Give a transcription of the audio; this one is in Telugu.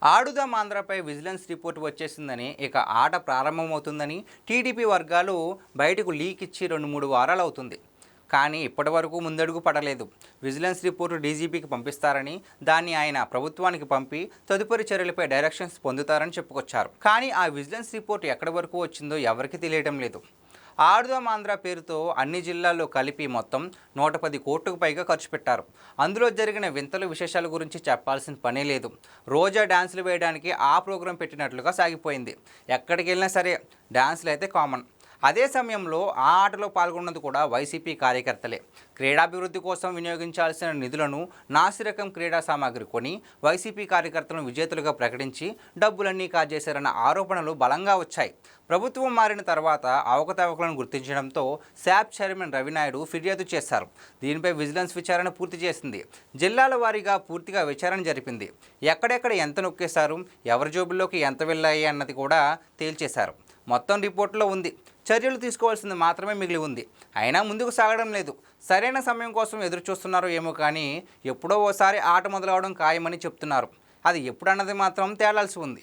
ఆడుదాం ఆంధ్రపై విజిలెన్స్ రిపోర్ట్ వచ్చేసిందని ఇక ఆట ప్రారంభమవుతుందని టీడీపీ వర్గాలు బయటకు లీక్ ఇచ్చి 2-3 వారాలు అవుతుంది. కానీ ఇప్పటి వరకు ముందడుగు పడలేదు. విజిలెన్స్ రిపోర్టు డీజీపీకి పంపిస్తారని, దాన్ని ఆయన ప్రభుత్వానికి పంపి తదుపరి చర్యలపై డైరెక్షన్స్ పొందుతారని చెప్పుకొచ్చారు. కానీ ఆ విజిలెన్స్ రిపోర్టు ఎక్కడి వరకు వచ్చిందో ఎవరికీ తెలియడం లేదు. ఆడుదాం ఆంధ్ర పేరుతో అన్ని జిల్లాల్లో కలిపి మొత్తం 110 కోట్లకు పైగా ఖర్చు పెట్టారు. అందులో జరిగిన వింతలు విశేషాల గురించి చెప్పాల్సిన పనే లేదు. రోజా డ్యాన్సులు వేయడానికి ఆ ప్రోగ్రాం పెట్టినట్లుగా సాగిపోయింది. ఎక్కడికి వెళ్ళినా సరే డ్యాన్సులు అయితే కామన్. అదే సమయంలో ఆ ఆటలో పాల్గొన్నది కూడా వైసీపీ కార్యకర్తలే. క్రీడాభివృద్ధి కోసం వినియోగించాల్సిన నిధులను నాసిరకం క్రీడా సామాగ్రి కొని వైసీపీ కార్యకర్తలను విజేతలుగా ప్రకటించి డబ్బులన్నీ కాజేశారన్న ఆరోపణలు బలంగా వచ్చాయి. ప్రభుత్వం మారిన తర్వాత అవకతవకలను గుర్తించడంతో శాప్ చైర్మన్ రవినాయుడు ఫిర్యాదు చేశారు. దీనిపై విజిలెన్స్ విచారణ పూర్తి చేసింది. జిల్లాల వారీగా పూర్తిగా విచారణ జరిపింది. ఎక్కడెక్కడ ఎంత నొక్కేశారు, ఎవరి జోబుల్లోకి ఎంత వెళ్ళాయి అన్నది కూడా తేల్చేశారు. మొత్తం రిపోర్టులో ఉంది. చర్యలు తీసుకోవాల్సింది మాత్రమే మిగిలి ఉంది. అయినా ముందుకు సాగడం లేదు. సరైన సమయం కోసం ఎదురు చూస్తున్నారో ఏమో కానీ ఎప్పుడో ఓసారి ఆట మొదలవడం ఖాయమని చెప్తున్నారు. అది ఎప్పుడన్నది మాత్రం తేలాల్సి ఉంది.